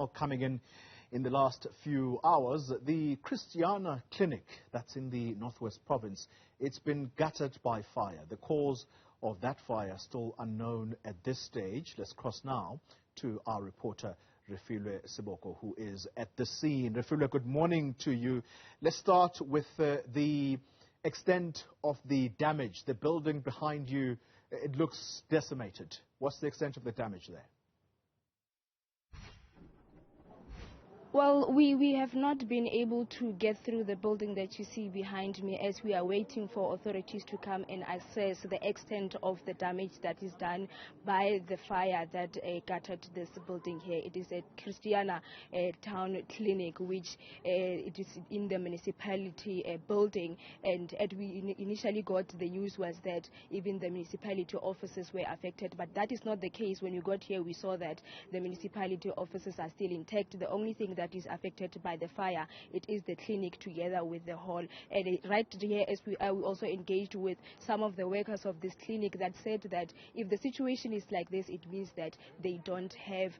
Coming in the last few hours, the Christiana Clinic that's in the Northwest Province, it's been gutted by fire. The cause of that fire still unknown at this stage. Let's cross now to our reporter Refiloe Sebokois, who is at the scene. Refiloe, good morning to you. Let's start with the extent of the damage. The building behind you, it looks decimated. What's the extent of the damage there? Well, we have not been able to get through the building that you see behind me as we are waiting for authorities to come and assess the extent of the damage that is done by the fire that gutted this building here. It is a Christiana town clinic, which it is in the municipality building, and we initially got the news was that even the municipality offices were affected, but that is not the case. When you got here, we saw that the municipality offices are still intact. The only thing that is affected by the fire, it is the clinic together with the hall. And right here, as we also engaged with some of the workers of this clinic that said that if the situation is like this, it means that they don't have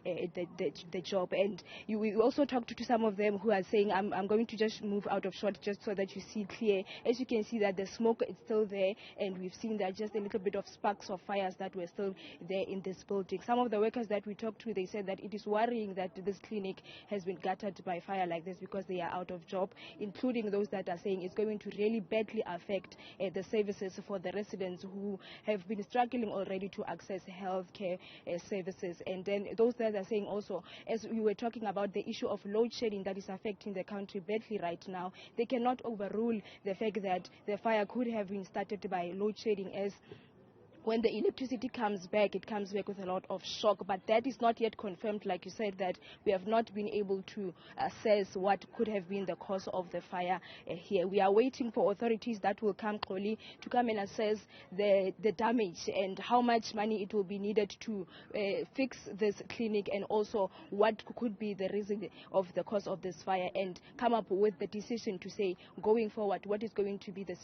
the job. And we also talked to some of them who are saying, I'm going to just move out of shot just so that you see clear. As you can see that the smoke is still there, and we've seen that just a little bit of sparks of fires that were still there in this building. Some of the workers that we talked to, they said that it is worrying that this clinic has been gutted by fire like this because they are out of job, including those that are saying it's going to really badly affect the services for the residents who have been struggling already to access healthcare services. And then those that are saying also, as we were talking about the issue of load shedding that is affecting the country badly right now, they cannot overrule the fact that the fire could have been started by load shedding, as when the electricity comes back, it comes back with a lot of shock. But that is not yet confirmed. Like you said, that we have not been able to assess what could have been the cause of the fire here. We are waiting for authorities that will come to come and assess the damage and how much money it will be needed to fix this clinic, and also what could be the reason of the cause of this fire, and come up with the decision to say going forward what is going to be the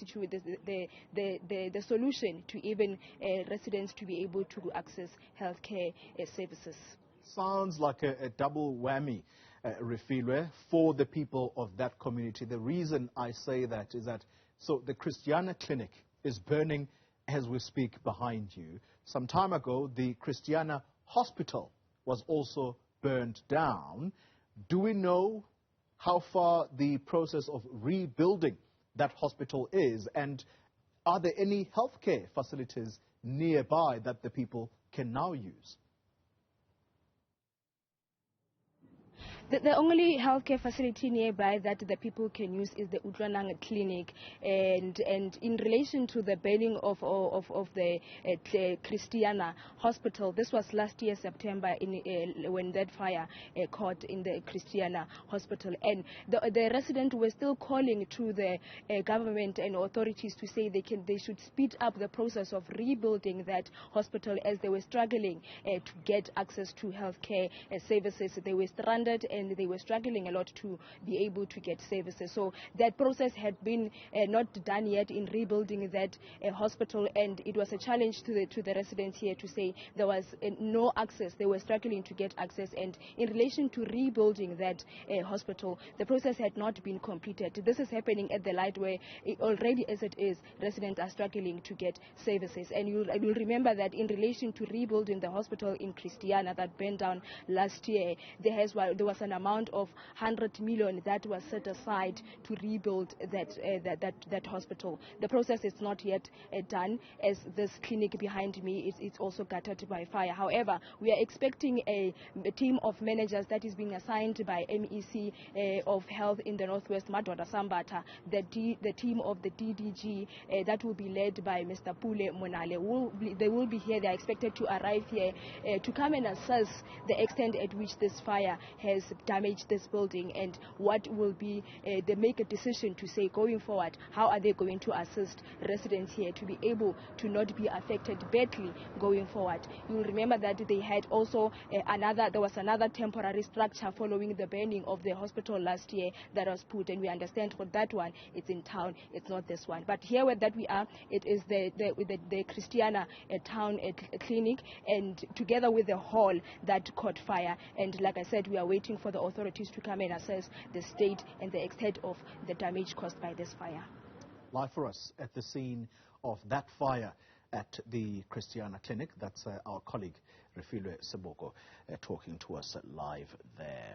solution to even residents to be able to access healthcare services. Sounds like a double whammy, Refiloe, for the people of that community. The reason I say that is that, so the Christiana Clinic is burning as we speak behind you. Some time ago, the Christiana Hospital was also burned down. Do we know how far the process of rebuilding that hospital is, and are there any healthcare facilities nearby that the people can now use? The only healthcare facility nearby that the people can use is the Newzroom Clinic, and in relation to the burning of the Christiana Hospital, this was last year September when that fire caught in the Christiana Hospital, and the residents were still calling to the government and authorities to say they should speed up the process of rebuilding that hospital, as they were struggling to get access to healthcare services. They were stranded and they were struggling a lot to be able to get services. So that process had been not done yet in rebuilding that hospital, and it was a challenge to the residents here to say there was no access. They were struggling to get access, and in relation to rebuilding that hospital, the process had not been completed. This is happening at the light where already as it is, residents are struggling to get services. And you'll remember that in relation to rebuilding the hospital in Christiana that burned down last year, there was an amount of 100 million that was set aside to rebuild that hospital. The process is not yet done, as this clinic behind me is also gutted by fire. However, we are expecting a team of managers that is being assigned by MEC of Health in the Northwest, Madwada Sambata, the team of the DDG that will be led by Mr. Pule Monale. They will be here. They are expected to arrive here to come and assess the extent at which this fire has damaged this building, and what will be, they make a decision to say going forward, how are they going to assist residents here to be able to not be affected badly going forward. You'll remember that they had also there was another temporary structure following the burning of the hospital last year that was put, and we understand for that one, it's in town, it's not this one. But here where that we are, it is the Christiana town clinic, and together with the hall that caught fire. And like I said, we are waiting for the authorities to come and assess the state and the extent of the damage caused by this fire. Live for us at the scene of that fire at the Christiana Clinic. That's our colleague Refiloe Sebokois talking to us live there.